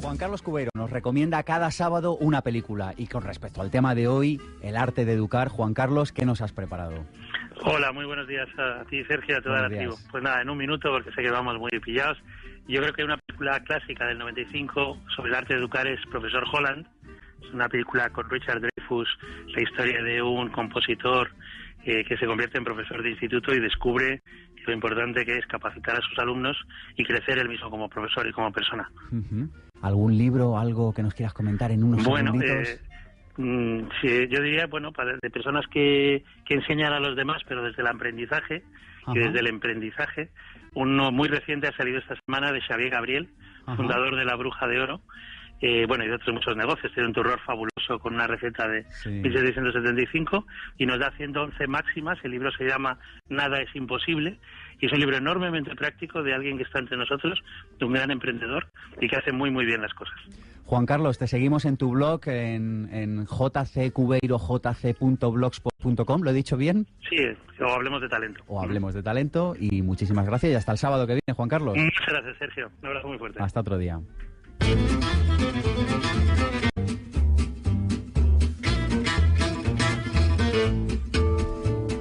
Juan Carlos Cubero nos recomienda cada sábado una película y con respecto al tema de hoy, el arte de educar, Juan Carlos, ¿qué nos has preparado? Hola, muy buenos días a ti, Sergio, a todo el activo. Pues nada, en un minuto, porque sé que vamos muy pillados. Yo creo que una película clásica del 95 sobre el arte de educar es Profesor Holland. Es una película con Richard Dreyfuss, la historia de un compositor que se convierte en profesor de instituto y descubre lo importante que es capacitar a sus alumnos y crecer él mismo como profesor y como persona. ¿Algún libro, algo que nos quieras comentar en unos segunditos? Sí, yo diría, bueno, de personas que enseñan a los demás, pero desde el aprendizaje, y desde el emprendizaje. Uno muy reciente ha salido esta semana de Xavier Gabriel, fundador de La Bruja de Oro, y de otros muchos negocios. Tiene un turrón fabuloso con una receta de 1775 y nos da 111 máximas. El libro se llama Nada es imposible y es un libro enormemente práctico de alguien que está entre nosotros, de un gran emprendedor y que hace muy muy bien las cosas. Juan Carlos, te seguimos en tu blog en jccubeiro.blogspot.com, ¿lo he dicho bien? Sí, o Hablemos de Talento. O Hablemos de Talento, y muchísimas gracias y hasta el sábado que viene, Juan Carlos. Muchas gracias, Sergio. Un abrazo muy fuerte. Hasta otro día.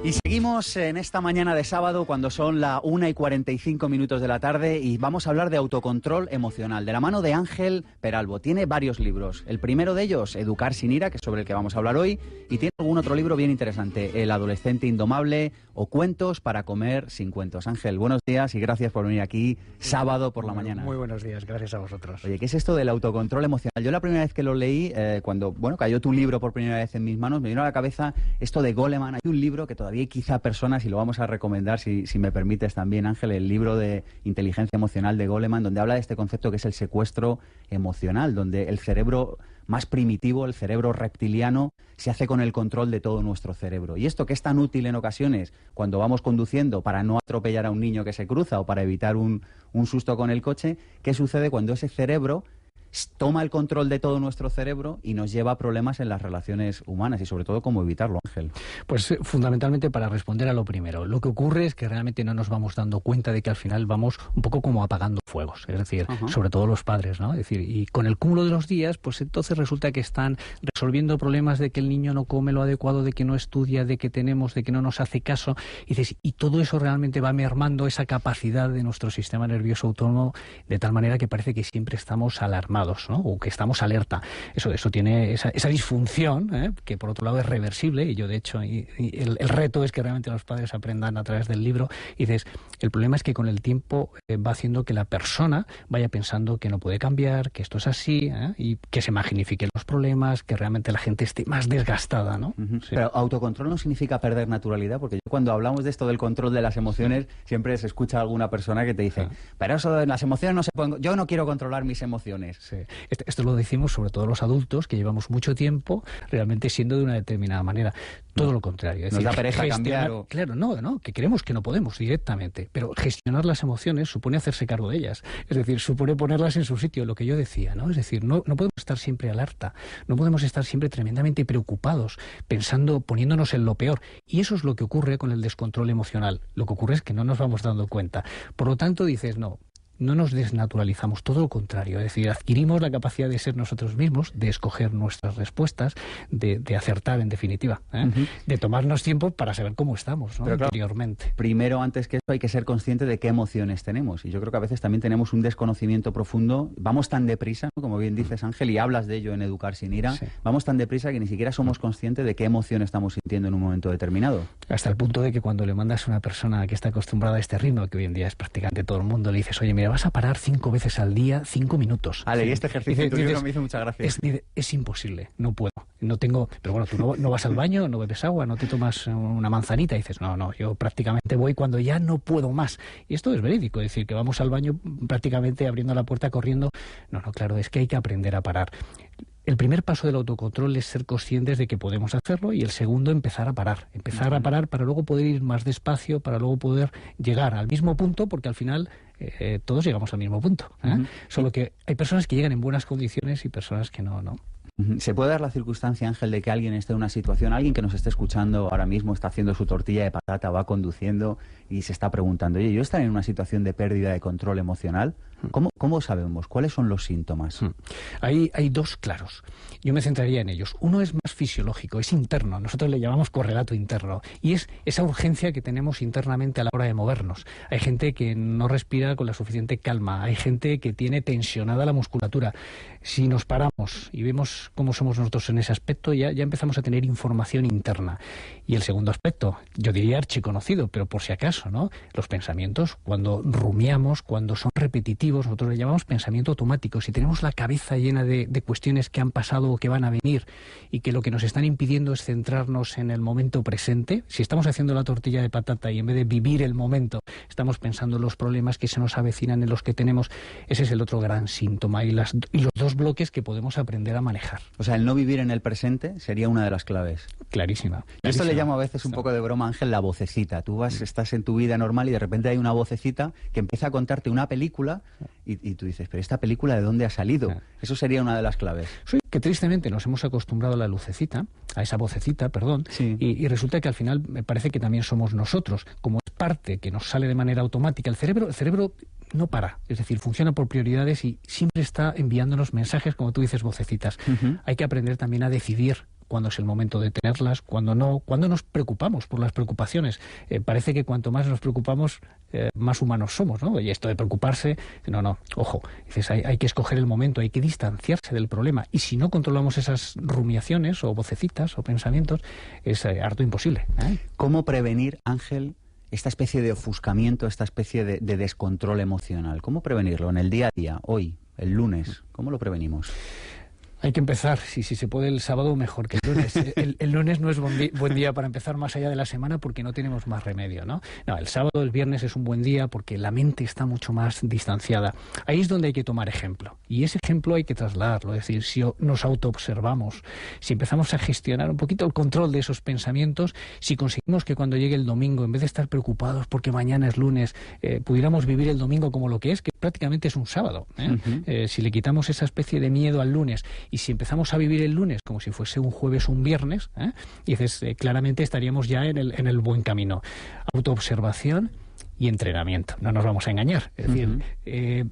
Y seguimos en esta mañana de sábado cuando son la 1:45 de la tarde y vamos a hablar de autocontrol emocional, de la mano de Ángel Peralbo. Tiene varios libros. El primero de ellos, Educar sin ira, que es sobre el que vamos a hablar hoy, y tiene algún otro libro bien interesante, El adolescente indomable o Cuentos para comer sin cuentos. Ángel, buenos días y gracias por venir aquí sábado por la mañana. Muy buenos días, gracias a vosotros. Oye, ¿qué es esto del autocontrol emocional? Yo la primera vez que lo leí, cuando cayó tu libro por primera vez en mis manos, me vino a la cabeza esto de Goleman. Hay un libro que todavía hay quizá personas, y lo vamos a recomendar si me permites también, Ángel, el libro de inteligencia emocional de Goleman, donde habla de este concepto que es el secuestro emocional, donde el cerebro más primitivo, el cerebro reptiliano, se hace con el control de todo nuestro cerebro. Y esto que es tan útil en ocasiones cuando vamos conduciendo para no atropellar a un niño que se cruza o para evitar un susto con el coche, ¿qué sucede cuando ese cerebro toma el control de todo nuestro cerebro y nos lleva a problemas en las relaciones humanas y sobre todo cómo evitarlo, Ángel? Pues fundamentalmente para responder a lo primero, lo que ocurre es que realmente no nos vamos dando cuenta de que al final vamos un poco como apagando fuegos, es decir, sobre todo los padres, ¿no? Es decir, y con el cúmulo de los días, pues entonces resulta que están resolviendo problemas de que el niño no come lo adecuado, de que no estudia, de que no nos hace caso, y todo eso realmente va mermando esa capacidad de nuestro sistema nervioso autónomo de tal manera que parece que siempre estamos alarmados, ¿no? O que estamos alerta. Eso tiene esa disfunción, que por otro lado es reversible, y yo de hecho el reto es que realmente los padres aprendan a través del libro. Y dices, el problema es que con el tiempo va haciendo que la persona vaya pensando que no puede cambiar, que esto es así, y que se magnifiquen los problemas, que realmente la gente esté más desgastada, ¿no? Sí. Pero autocontrol no significa perder naturalidad, porque yo cuando hablamos de esto del control de las emociones, siempre se escucha a alguna persona que te dice, pero eso de las emociones no se pueden, yo no quiero controlar mis emociones. Sí. Esto lo decimos sobre todo los adultos, que llevamos mucho tiempo realmente siendo de una determinada manera. Todo lo contrario. Es Nos decir, da pereza cambiar. Claro, no, que creemos que no podemos directamente, pero gestionar las emociones supone hacerse cargo de ellas. Es decir, supone ponerlas en su sitio, lo que yo decía, ¿no? Es decir, no podemos estar siempre alerta, no podemos estar siempre tremendamente preocupados, pensando, poniéndonos en lo peor. Y eso es lo que ocurre con el descontrol emocional. Lo que ocurre es que no nos vamos dando cuenta. Por lo tanto, dices, no nos desnaturalizamos, todo lo contrario, es decir, adquirimos la capacidad de ser nosotros mismos, de escoger nuestras respuestas, de acertar en definitiva, de tomarnos tiempo para saber cómo estamos, ¿no? Pero claro, interiormente. Primero, antes que eso, hay que ser consciente de qué emociones tenemos, y yo creo que a veces también tenemos un desconocimiento profundo, vamos tan deprisa, ¿no? Como bien dices, Ángel, y hablas de ello en Educar sin ira, vamos tan deprisa que ni siquiera somos conscientes de qué emoción estamos sintiendo en un momento determinado. Hasta el punto de que cuando le mandas a una persona que está acostumbrada a este ritmo, que hoy en día es prácticamente todo el mundo, le dices, oye, mira, vas a parar 5 veces al día, 5 minutos. Vale, y este ejercicio en tu libro me hizo mucha gracia. Es imposible, no puedo. No tengo, pero bueno, tú no vas al baño, no bebes agua, no te tomas una manzanita y dices, no, yo prácticamente voy cuando ya no puedo más. Y esto es verídico, es decir, que vamos al baño prácticamente abriendo la puerta, corriendo. No, claro, es que hay que aprender a parar. El primer paso del autocontrol es ser conscientes de que podemos hacerlo, y el segundo, empezar a parar para luego poder ir más despacio, para luego poder llegar al mismo punto, porque al final todos llegamos al mismo punto, Solo que hay personas que llegan en buenas condiciones y personas que no. ¿Se puede dar la circunstancia, Ángel, de que alguien esté en una situación, alguien que nos esté escuchando ahora mismo está haciendo su tortilla de patata, va conduciendo y se está preguntando, oye, ¿yo estaré en una situación de pérdida de control emocional? ¿Cómo sabemos? ¿Cuáles son los síntomas? Hay dos claros. Yo me centraría en ellos. Uno es más fisiológico, es interno. Nosotros le llamamos correlato interno. Y es esa urgencia que tenemos internamente a la hora de movernos. Hay gente que no respira con la suficiente calma. Hay gente que tiene tensionada la musculatura. Si nos paramos y vemos cómo somos nosotros en ese aspecto, ya empezamos a tener información interna. Y el segundo aspecto, yo diría archiconocido, pero por si acaso, ¿no? Los pensamientos, cuando rumiamos, cuando son repetitivos, nosotros le llamamos pensamiento automático. Si tenemos la cabeza llena de cuestiones que han pasado o que van a venir y que lo que nos están impidiendo es centrarnos en el momento presente, si estamos haciendo la tortilla de patata y en vez de vivir el momento estamos pensando en los problemas que se nos avecinan, en los que tenemos, ese es el otro gran síntoma y los dos bloques que podemos aprender a manejar. O sea, el no vivir en el presente sería una de las claves. Clarísima. Esto le llamo a veces un poco de broma, Ángel, la vocecita. Tú estás en tu vida normal y de repente hay una vocecita que empieza a contarte una película y tú dices, pero ¿esta película de dónde ha salido? Eso sería una de las claves. Sí, que tristemente nos hemos acostumbrado a la lucecita, a esa vocecita, perdón, sí. y resulta que al final me parece que también somos nosotros. Como es parte que nos sale de manera automática, el cerebro no para, es decir, funciona por prioridades y siempre está enviándonos mensajes, como tú dices, vocecitas. Hay que aprender también a decidir cuándo es el momento de tenerlas, cuándo no, cuándo nos preocupamos por las preocupaciones. Parece que cuanto más nos preocupamos, más humanos somos, ¿no? Y esto de preocuparse, no, ojo, dices, hay que escoger el momento, hay que distanciarse del problema. Y si no controlamos esas rumiaciones o vocecitas o pensamientos, es harto imposible. ¿Cómo prevenir, Ángel, esta especie de ofuscamiento, esta especie de descontrol emocional? ¿Cómo prevenirlo en el día a día, hoy, el lunes? ¿Cómo lo prevenimos? Hay que empezar, si se puede el sábado, mejor que el lunes. El lunes no es buen día para empezar más allá de la semana porque no tenemos más remedio, ¿no? No, el sábado, el viernes es un buen día porque la mente está mucho más distanciada. Ahí es donde hay que tomar ejemplo. Y ese ejemplo hay que trasladarlo. Es decir, si nos autoobservamos, si empezamos a gestionar un poquito el control de esos pensamientos, si conseguimos que cuando llegue el domingo, en vez de estar preocupados porque mañana es lunes, pudiéramos vivir el domingo como lo que prácticamente es un sábado. Si le quitamos esa especie de miedo al lunes y si empezamos a vivir el lunes como si fuese un jueves o un viernes, y dices, claramente estaríamos ya en el buen camino. Autoobservación y entrenamiento, no nos vamos a engañar. Es decir,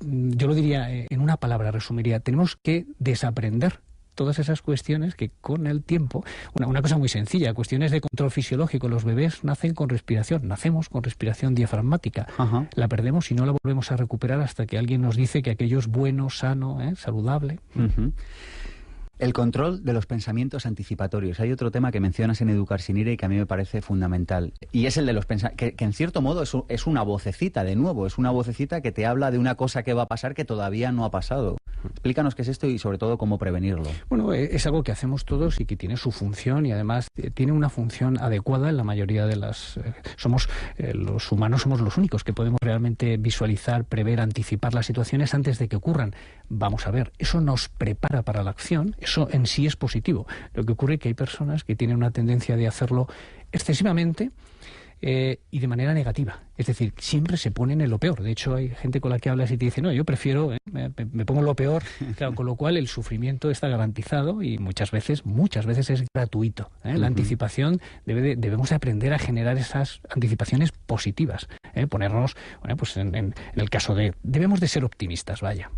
yo lo diría en una palabra, resumiría, tenemos que desaprender todas esas cuestiones que con el tiempo, una cosa muy sencilla, cuestiones de control fisiológico, los bebés nacen con respiración, nacemos con respiración diafragmática, la perdemos y no la volvemos a recuperar hasta que alguien nos dice que aquello es bueno, sano, saludable. El control de los pensamientos anticipatorios. Hay otro tema que mencionas en Educar sin ira y que a mí me parece fundamental. Y es el de los pensamientos, que en cierto modo es una vocecita, de nuevo, es una vocecita que te habla de una cosa que va a pasar que todavía no ha pasado. Explícanos qué es esto y sobre todo cómo prevenirlo. Bueno, es algo que hacemos todos y que tiene su función y además tiene una función adecuada en la mayoría de las... los humanos somos los únicos que podemos realmente visualizar, prever, anticipar las situaciones antes de que ocurran. Vamos a ver, eso nos prepara para la acción. Eso en sí es positivo. Lo que ocurre es que hay personas que tienen una tendencia de hacerlo excesivamente y de manera negativa. Es decir, siempre se ponen en lo peor. De hecho, hay gente con la que hablas y te dice, no, yo prefiero, me pongo en lo peor. Claro, con lo cual el sufrimiento está garantizado y muchas veces es gratuito. La anticipación, debemos aprender a generar esas anticipaciones positivas. Ponernos, pues en el caso debemos de ser optimistas, vaya.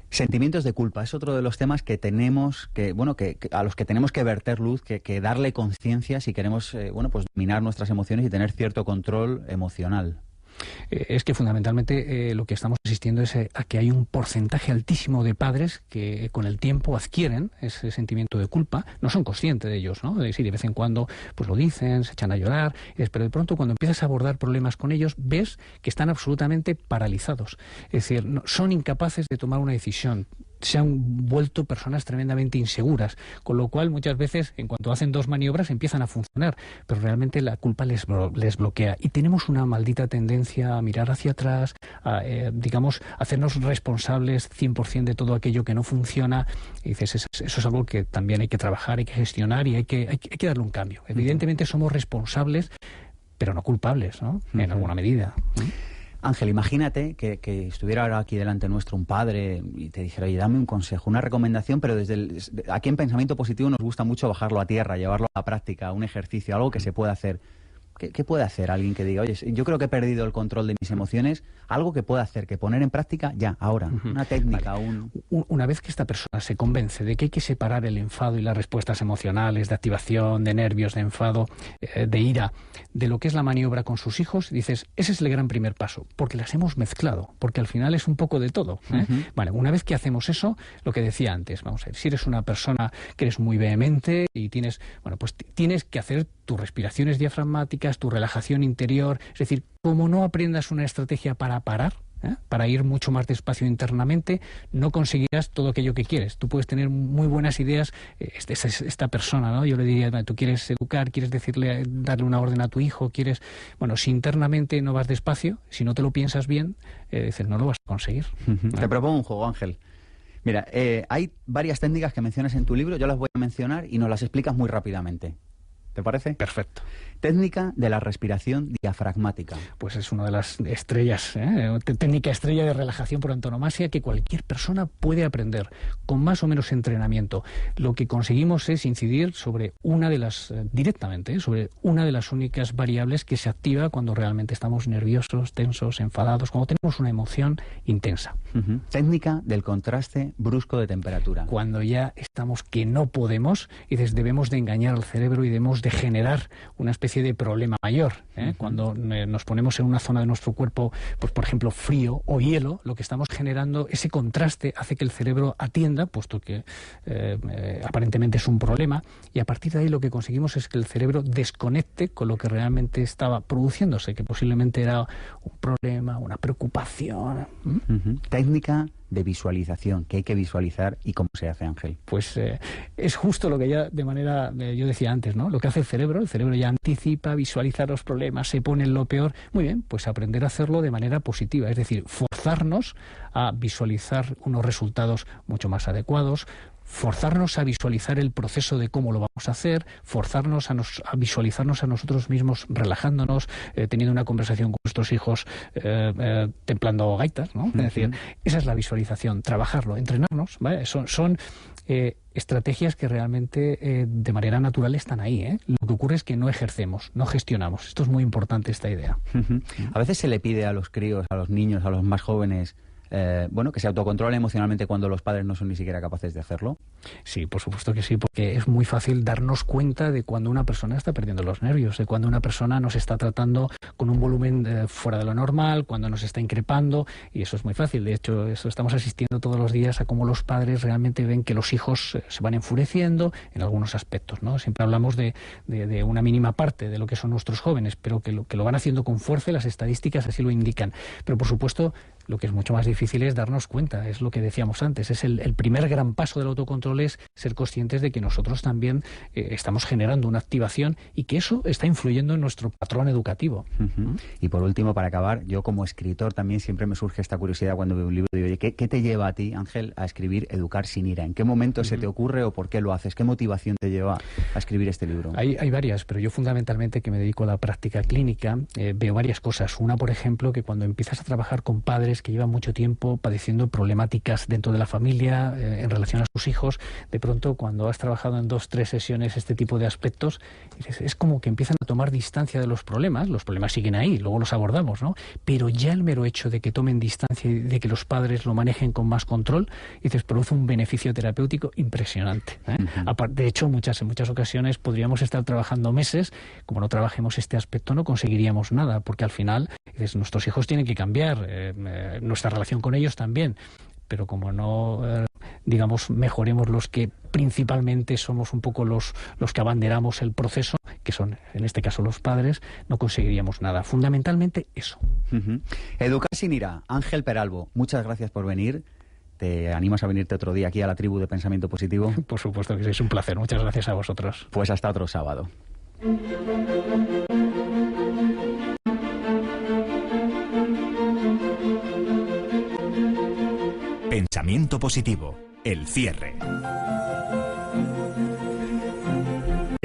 Sentimientos de culpa es otro de los temas que tenemos a los que tenemos que verter luz, que darle conciencia si queremos pues dominar nuestras emociones y tener cierto control emocional. Es que fundamentalmente lo que estamos asistiendo es a que hay un porcentaje altísimo de padres que con el tiempo adquieren ese sentimiento de culpa, no son conscientes de ellos, ¿no? De vez en cuando pues lo dicen, se echan a llorar, pero de pronto cuando empiezas a abordar problemas con ellos ves que están absolutamente paralizados, es decir, son incapaces de tomar una decisión. Se han vuelto personas tremendamente inseguras, con lo cual muchas veces en cuanto hacen dos maniobras empiezan a funcionar, pero realmente la culpa les bloquea y tenemos una maldita tendencia a mirar hacia atrás, a hacernos responsables 100% de todo aquello que no funciona y dices, eso es algo que también hay que trabajar, hay que gestionar y hay que darle un cambio. Evidentemente somos responsables, pero no culpables, ¿no? En alguna medida. Ángel, imagínate que estuviera ahora aquí delante nuestro un padre y te dijera, oye, dame un consejo, una recomendación, pero aquí en Pensamiento Positivo nos gusta mucho bajarlo a tierra, llevarlo a la práctica, un ejercicio, algo que se pueda hacer. ¿Qué puede hacer alguien que diga, oye, yo creo que he perdido el control de mis emociones? Algo que pueda hacer, que poner en práctica ya, ahora. Una técnica, Una vez que esta persona se convence de que hay que separar el enfado y las respuestas emocionales, de activación, de nervios, de enfado, de ira, de lo que es la maniobra con sus hijos, dices, ese es el gran primer paso, porque las hemos mezclado, porque al final es un poco de todo. Vale, una vez que hacemos eso, lo que decía antes, vamos a ver, si eres una persona que eres muy vehemente y tienes, bueno, pues tienes que hacer tus respiraciones diafragmáticas, tu relajación interior, es decir, como no aprendas una estrategia para parar, para ir mucho más despacio internamente, no conseguirás todo aquello que quieres. Tú puedes tener muy buenas ideas, esta persona, ¿no? Yo le diría, tú quieres educar, quieres darle una orden a tu hijo, quieres... Bueno, si internamente no vas despacio, si no te lo piensas bien, dices, no lo vas a conseguir. Te propongo un juego, Ángel. Mira, hay varias técnicas que mencionas en tu libro, yo las voy a mencionar y nos las explicas muy rápidamente. ¿Te parece? Perfecto. Técnica de la respiración diafragmática. Pues es una de las estrellas, técnica estrella de relajación por antonomasia que cualquier persona puede aprender con más o menos entrenamiento. Lo que conseguimos es incidir sobre una de las, directamente, sobre una de las únicas variables que se activa cuando realmente estamos nerviosos, tensos, enfadados, cuando tenemos una emoción intensa. Técnica del contraste brusco de temperatura. Cuando ya estamos que no podemos y debemos de engañar al cerebro y debemos de generar una especie de problema mayor. Cuando nos ponemos en una zona de nuestro cuerpo, pues por ejemplo frío o hielo, lo que estamos generando, ese contraste hace que el cerebro atienda, puesto que aparentemente es un problema, y a partir de ahí lo que conseguimos es que el cerebro desconecte con lo que realmente estaba produciéndose, que posiblemente era un problema, una preocupación. Técnica de visualización, que hay que visualizar y cómo se hace, Ángel. Pues es justo lo que ya de manera, yo decía antes, ¿no? Lo que hace el cerebro ya anticipa, visualiza los problemas, se pone en lo peor. Muy bien, pues aprender a hacerlo de manera positiva, es decir, forzarnos a visualizar unos resultados mucho más adecuados, forzarnos a visualizar el proceso de cómo lo vamos a hacer, forzarnos a visualizarnos a nosotros mismos relajándonos, teniendo una conversación con nuestros hijos, templando gaitas, ¿no? Es decir, esa es la visualización, trabajarlo, entrenarnos, ¿vale? Son estrategias que realmente de manera natural están ahí. Lo que ocurre es que no ejercemos, no gestionamos. Esto es muy importante, esta idea. A veces se le pide a los críos, a los niños, a los más jóvenes, que se autocontrolen emocionalmente cuando los padres no son ni siquiera capaces de hacerlo. Sí, por supuesto que sí, porque es muy fácil darnos cuenta de cuando una persona está perdiendo los nervios, de cuando una persona nos está tratando con un volumen fuera de lo normal, cuando nos está increpando, y eso es muy fácil. De hecho, eso estamos asistiendo todos los días a cómo los padres realmente ven que los hijos se van enfureciendo en algunos aspectos, ¿no? Siempre hablamos de una mínima parte de lo que son nuestros jóvenes, pero que lo van haciendo con fuerza, y las estadísticas así lo indican. Pero por supuesto, lo que es mucho más difícil es darnos cuenta, es lo que decíamos antes, es el primer gran paso del autocontrol, es ser conscientes de que nosotros también estamos generando una activación y que eso está influyendo en nuestro patrón educativo. Y por último, para acabar, yo como escritor también siempre me surge esta curiosidad cuando veo un libro y digo, oye, ¿qué te lleva a ti, Ángel, a escribir Educar sin ira? ¿En qué momento se te ocurre o por qué lo haces? ¿Qué motivación te lleva a escribir este libro? Hay varias, pero yo fundamentalmente, que me dedico a la práctica clínica, veo varias cosas. Una, por ejemplo, que cuando empiezas a trabajar con padres que llevan mucho tiempo padeciendo problemáticas dentro de la familia, en relación a sus hijos, de pronto cuando has trabajado en 2-3 sesiones este tipo de aspectos, es como que empiezan a tomar distancia de los problemas siguen ahí, luego los abordamos, ¿no? Pero ya el mero hecho de que tomen distancia y de que los padres lo manejen con más control, produce un beneficio terapéutico impresionante. De hecho, en muchas ocasiones podríamos estar trabajando meses, como no trabajemos este aspecto no conseguiríamos nada, porque al final nuestros hijos tienen que cambiar, nuestra relación con ellos también, pero como no mejoremos los que principalmente somos un poco los que abanderamos el proceso, que son en este caso los padres, no conseguiríamos nada. Fundamentalmente eso. Educar sin ira. Ángel Peralbo, muchas gracias por venir. ¿Te animas a venirte otro día aquí a la tribu de Pensamiento Positivo? Por supuesto que sí, es un placer. Muchas gracias a vosotros. Pues hasta otro sábado. Pensamiento Positivo, el cierre.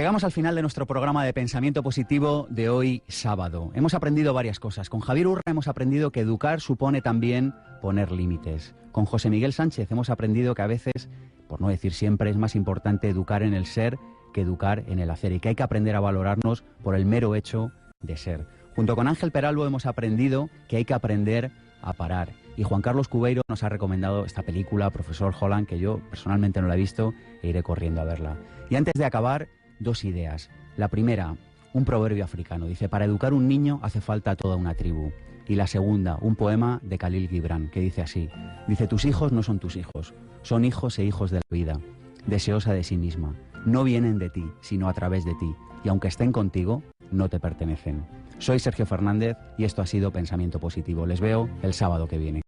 Llegamos al final de nuestro programa de Pensamiento Positivo de hoy sábado. Hemos aprendido varias cosas. Con Javier Urra hemos aprendido que educar supone también poner límites. Con José Miguel Sánchez hemos aprendido que a veces, por no decir siempre, es más importante educar en el ser que educar en el hacer, y que hay que aprender a valorarnos por el mero hecho de ser. Junto con Ángel Peralbo hemos aprendido que hay que aprender a parar. Y Juan Carlos Cubeiro nos ha recomendado esta película, Profesor Holland, que yo personalmente no la he visto e iré corriendo a verla. Y antes de acabar, dos ideas. La primera, un proverbio africano. Dice, para educar un niño hace falta toda una tribu. Y la segunda, un poema de Khalil Gibran, que dice así. Dice, tus hijos no son tus hijos, son hijos e hijos de la vida, deseosa de sí misma. No vienen de ti, sino a través de ti. Y aunque estén contigo, no te pertenecen. Soy Sergio Fernández y esto ha sido Pensamiento Positivo. Les veo el sábado que viene.